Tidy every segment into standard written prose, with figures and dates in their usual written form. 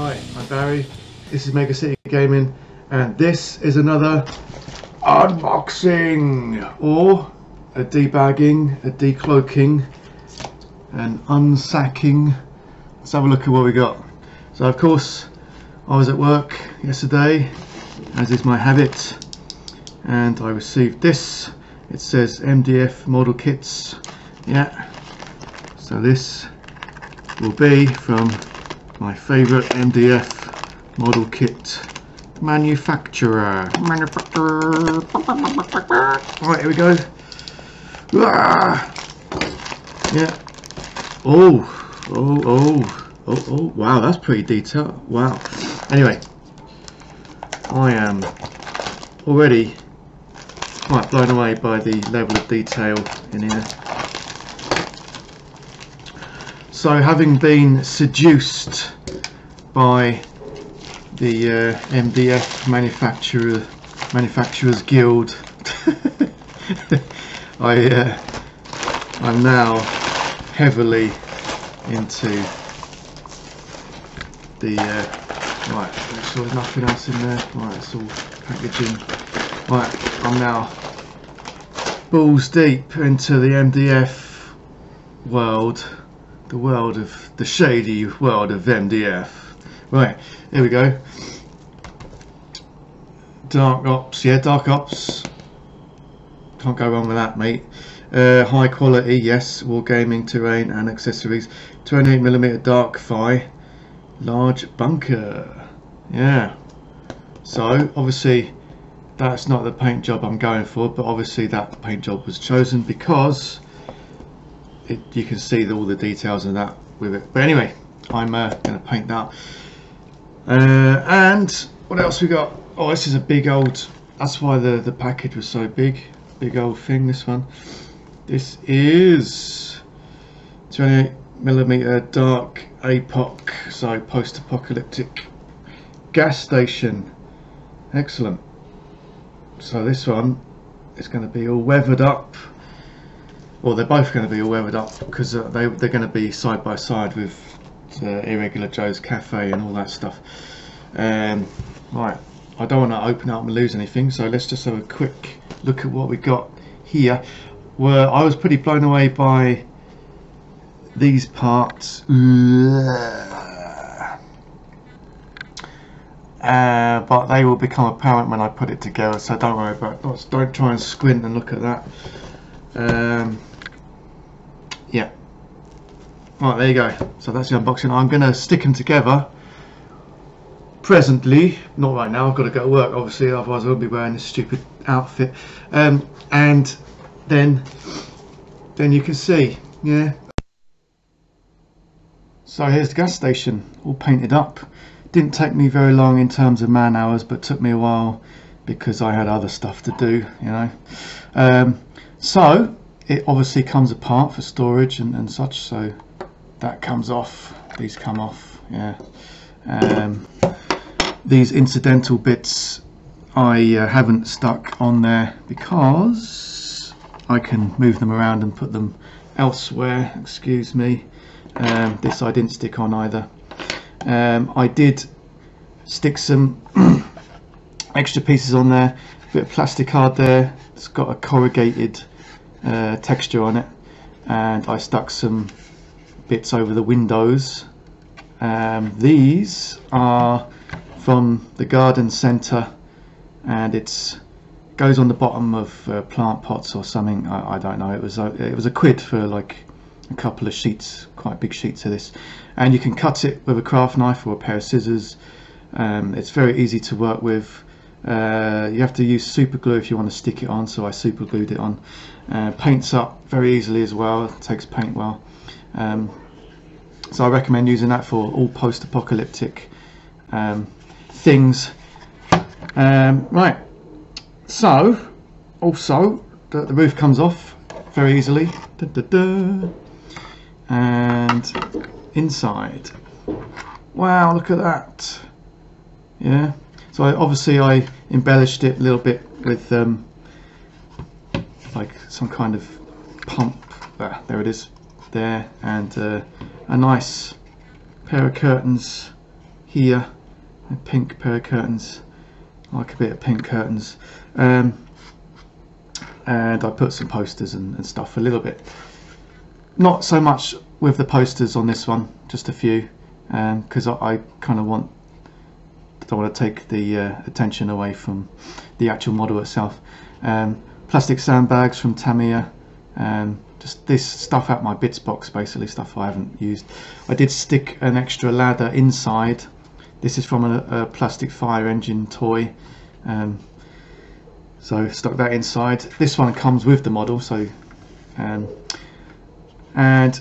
Hi, I'm Barry, this is Mega City Gaming, and this is another unboxing, or a debagging, a decloaking, an unsacking. Let's have a look at what we got. So of course, I was at work yesterday, as is my habit, and I received this. It says MDF model kits, yeah, so this will be from my favourite MDF model kit manufacturer. Right, here we go. Yeah. Oh, wow, that's pretty detailed. Wow. Anyway, I am already quite blown away by the level of detail in here. So, having been seduced by the MDF manufacturers guild, I'm now heavily into the right. Make sure there's nothing else in there. Right, it's all packaging. Right, I'm now balls deep into the MDF world. The world of the shady world of MDF. Right, here we go. DarkOps, yeah, DarkOps. Can't go wrong with that, mate. High quality, yes. Wargaming terrain and accessories. 28mm dark fi, large bunker. Yeah. So obviously that's not the paint job I'm going for, but obviously that paint job was chosen because you can see all the details of that with it. But anyway, I'm going to paint that. And what else we got? Oh, this is a big old, that's why the package was so big. Big old thing, this one. This is 28mm dark APOC, so post-apocalyptic gas station. Excellent. So this one is going to be all weathered up. Well, they're both going to be all weathered up because they're going to be side by side with Irregular Joe's Cafe and all that stuff. Right, I don't want to open up and lose anything, so let's just have a quick look at what we got here. Well, I was pretty blown away by these parts, but they will become apparent when I put it together, so don't worry about it. Don't try and squint and look at that. Yeah, right, there you go. So that's the unboxing. I'm going to stick them together presently, not right now. I've got to go to work obviously, otherwise I'll be wearing this stupid outfit, and then you can see, yeah. So here's the gas station all painted up. Didn't take me very long in terms of man hours, but took me a while because I had other stuff to do, you know. So it obviously comes apart for storage and such, so that comes off, these come off, yeah. These incidental bits I haven't stuck on there because I can move them around and put them elsewhere, excuse me. This I didn't stick on either. I did stick some extra pieces on there, a bit of plastic card there, it's got a corrugated texture on it, and I stuck some bits over the windows. These are from the garden centre, and it goes on the bottom of plant pots or something. I don't know. It was a quid for like a couple of sheets, quite big sheets of this, and you can cut it with a craft knife or a pair of scissors. It's very easy to work with. You have to use super glue if you want to stick it on, so I super glued it on. Paints up very easily as well, it takes paint well. So I recommend using that for all post-apocalyptic things. Right, so also the roof comes off very easily. And inside, wow, look at that. Yeah, so obviously I embellished it a little bit with like some kind of pump. There it is, there, and a nice pair of curtains here, a pink pair of curtains. I like a bit of pink curtains. And I put some posters and stuff a little bit. Not so much with the posters on this one, just a few, because I kind of don't want to take the attention away from the actual model itself. Plastic sandbags from Tamiya, just this stuff out my bits box, basically stuff I haven't used. I did stick an extra ladder inside. This is from a plastic fire engine toy, so stuck that inside. This one comes with the model, so and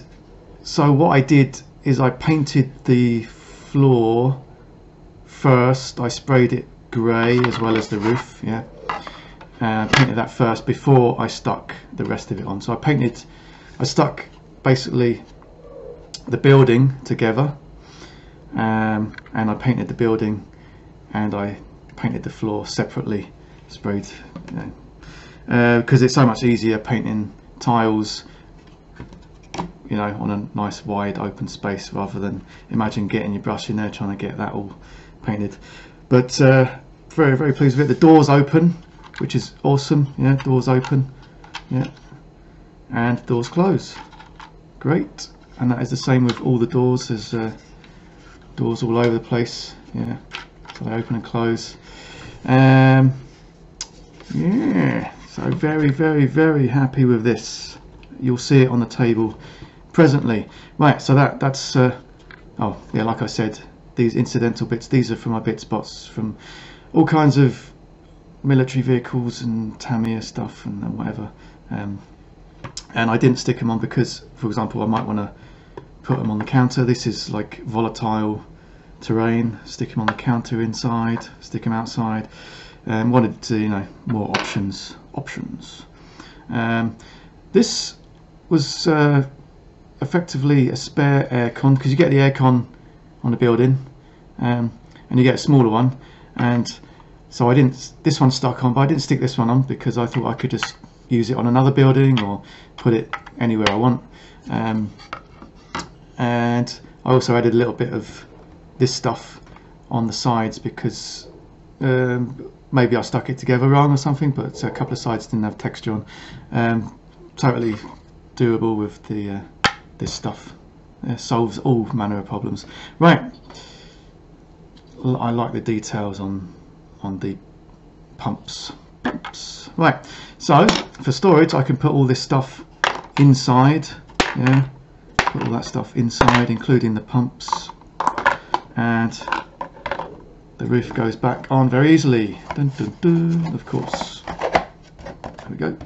so what I did is I painted the floor first. I sprayed it grey as well as the roof, yeah. Painted that first before I stuck the rest of it on. So I stuck basically the building together, and I painted the building and I painted the floor separately, sprayed, because it's so much easier painting tiles, you know, on a nice wide open space, rather than imagine getting your brush in there trying to get that all painted. But very, very pleased with it. The doors open, which is awesome. Yeah, doors open, yeah, and doors close. Great. And that is the same with all the doors. There's doors all over the place, yeah, so they open and close. Yeah, so very, very, very happy with this. You'll see it on the table presently. Right, so that's oh yeah, like I said, these incidental bits, these are from my bit spots from all kinds of military vehicles and Tamiya stuff and whatever, and I didn't stick them on because, for example, I might want to put them on the counter. This is like volatile terrain. Stick them on the counter inside, stick them outside, and wanted to, you know, more options. This was effectively a spare aircon, because you get the aircon on the building, and you get a smaller one, and so I didn't, this one stuck on, but I didn't stick this one on because I thought I could just use it on another building or put it anywhere I want. And I also added a little bit of this stuff on the sides because maybe I stuck it together wrong or something, but a couple of sides didn't have texture on. Totally doable with the this stuff. It solves all manner of problems. Right, I like the details on the pumps. Right, so for storage I can put all this stuff inside, yeah, put all that stuff inside, including the pumps, and the roof goes back on very easily. Dun, dun, dun, of course. There we go.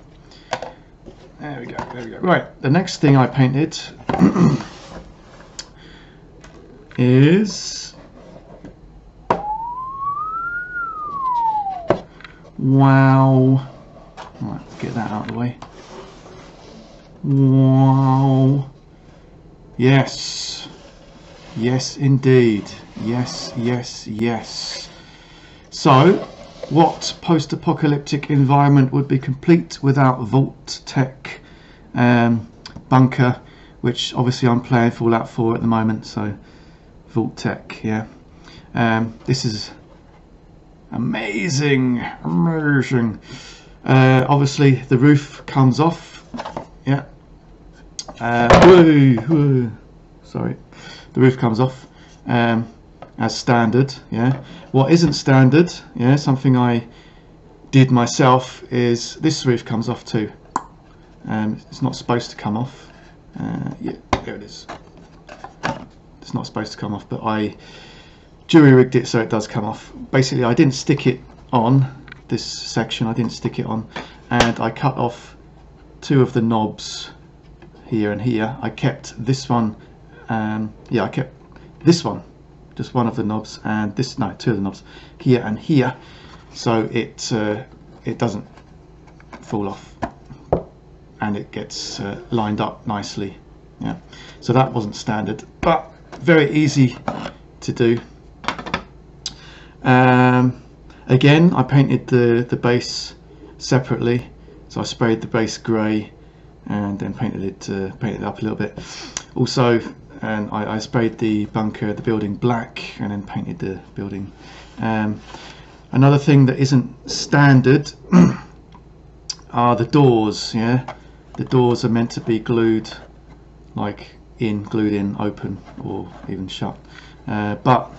There we go. There we go. Right, the next thing I painted is, wow. Right, get that out of the way. Wow. Yes. Yes, indeed. Yes, yes, yes. So, what post-apocalyptic environment would be complete without Vault Tech bunker, which obviously I'm playing Fallout 4 at the moment, so Vault Tech, yeah. This is amazing, amazing. Obviously the roof comes off, yeah. Sorry, the roof comes off as standard, yeah. What isn't standard, yeah, something I did myself, is this roof comes off too. It's not supposed to come off. Yeah, there it is. It's not supposed to come off, but I jury rigged it so it does come off. Basically, I didn't stick it on this section. I didn't stick it on, and I cut off two of the knobs here and here. I kept this one. Yeah, I kept this one, just one of the knobs, and this, no, two of the knobs here and here, so it doesn't fall off, and it gets lined up nicely. Yeah, so that wasn't standard, but very easy to do. Again, I painted the base separately, so I sprayed the base grey and then painted it up a little bit. Also, and I sprayed the building black, and then painted the building. Another thing that isn't standard are the doors. Yeah, the doors are meant to be glued, like glued in, open, or even shut. But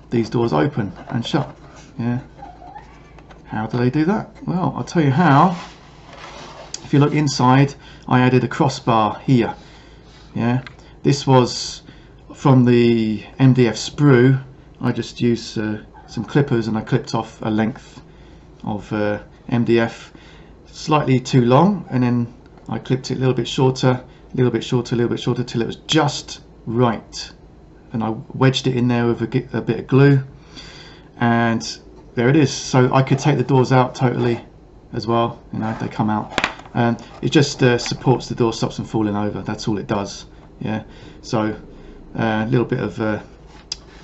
these doors open and shut. Yeah. How do they do that? Well, I'll tell you how. If you look inside, I added a crossbar here. Yeah, this was from the MDF sprue. I just used some clippers, and I clipped off a length of MDF, slightly too long, and then I clipped it a little bit shorter, a little bit shorter, a little bit shorter, till it was just right. And I wedged it in there with a bit of glue, and there it is. So I could take the doors out totally as well. You know, they come out. It just supports the door, stops them falling over. That's all it does. Yeah. So a little bit of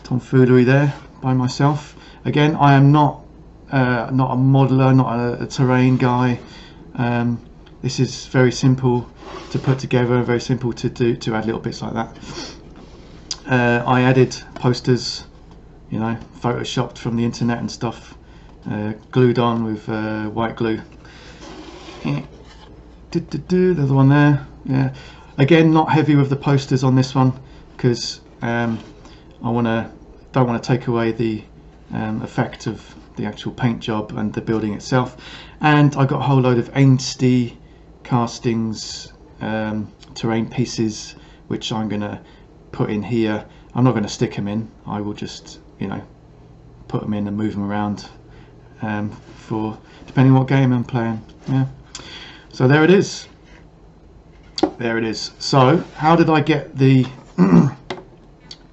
tomfoolery there by myself. Again, I am not a modeler, not a terrain guy. This is very simple to put together, very simple to do, to add little bits like that. I added posters, you know, photoshopped from the internet and stuff, glued on with white glue. The other one there, yeah. Again, not heavy with the posters on this one, because I don't want to take away the effect of the actual paint job and the building itself. And I got a whole load of Ainsley castings, terrain pieces, which I'm going to put in here. I'm not going to stick them in. I will just, you know, put them in and move them around for depending what game I'm playing. Yeah. So there it is. There it is. So how did I get the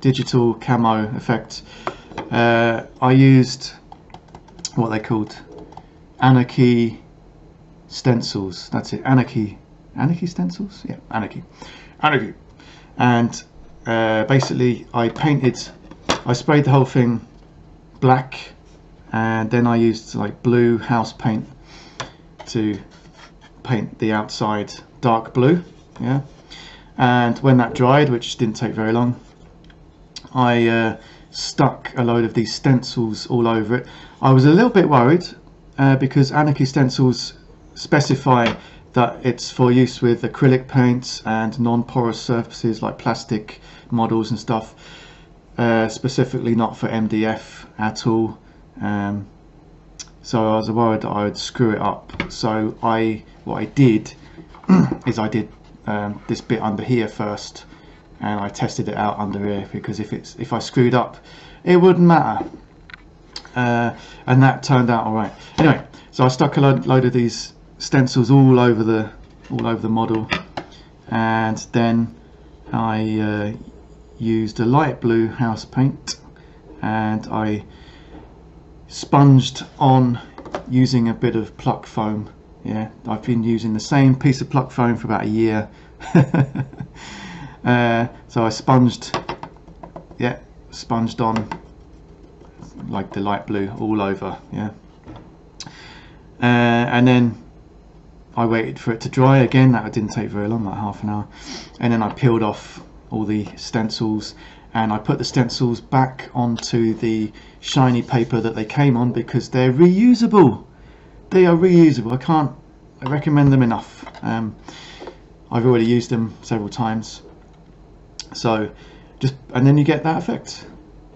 digital camo effect? I used what they called Anarchy stencils. That's it. Anarchy stencils. Yeah, Anarchy. And basically I sprayed the whole thing black, and then I used like blue house paint to paint the outside dark blue. Yeah. And when that dried, which didn't take very long, I stuck a load of these stencils all over it. I was a little bit worried because Anarchy stencils specify that it's for use with acrylic paints and non-porous surfaces like plastic models and stuff, specifically not for MDF at all. So I was worried that I would screw it up. So what I did is I did this bit under here first, and I tested it out under here, because if I screwed up, it wouldn't matter. And that turned out all right. Anyway, so I stuck a load of these stencils all over the model, and then I used a light blue house paint, and I sponged on using a bit of pluck foam. Yeah, I've been using the same piece of pluck foam for about a year. So I sponged on like the light blue all over. Yeah. And then I waited for it to dry again. That didn't take very long, like half an hour. And then I peeled off all the stencils, and I put the stencils back onto the shiny paper that they came on, because they're reusable. They are reusable. I recommend them enough. I've already used them several times. So and then you get that effect.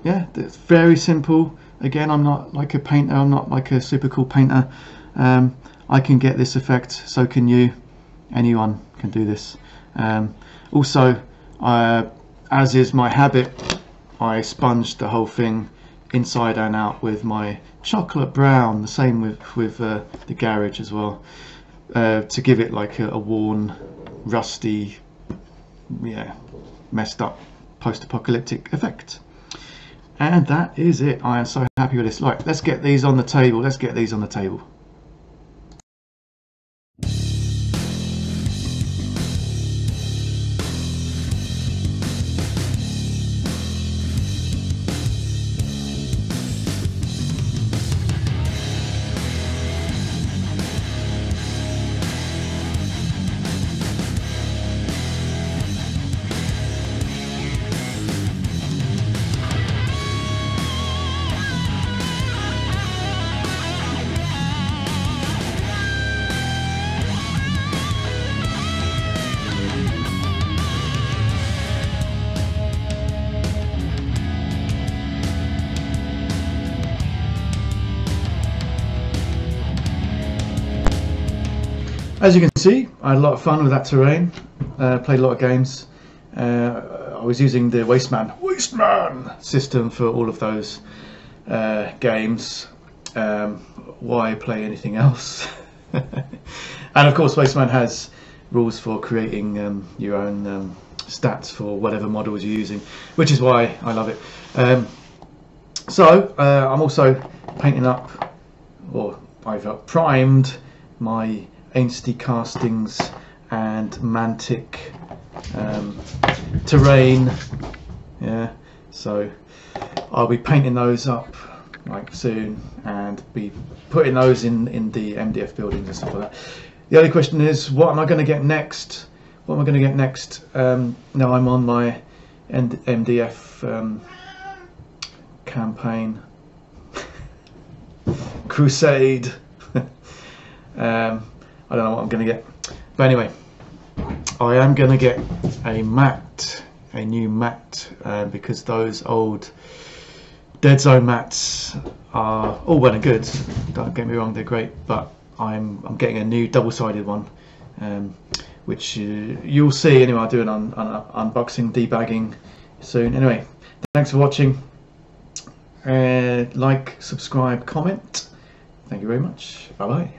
Yeah, it's very simple. Again, I'm not like a painter. I'm not like a super cool painter. I can get this effect, so can you. Anyone can do this. Also, as is my habit, I sponged the whole thing inside and out with my chocolate brown. The same with the garage as well, to give it like a worn, rusty, yeah, messed up post-apocalyptic effect. And that is it. I am so happy with this. Right, let's get these on the table. Let's get these on the table. As you can see, I had a lot of fun with that terrain. Played a lot of games. I was using the Wasteman system for all of those games. Why play anything else? And of course, Wasteman has rules for creating your own stats for whatever models you're using, which is why I love it. So I'm also painting up, or I've primed my Ainsty castings and Mantic terrain. Yeah, so I'll be painting those up like soon and be putting those in the MDF buildings and stuff like that. The only question is, what am I going to get next? What am I going to get next? Now I'm on my MDF campaign crusade. I don't know what I'm going to get, but anyway, I am going to get a new mat, because those old Dead Zone mats are all well and good. Don't get me wrong, they're great, but I'm getting a new double-sided one, which you'll see anyway. I'll do an unboxing, debagging soon. Anyway, thanks for watching. Like, subscribe, comment. Thank you very much. Bye bye.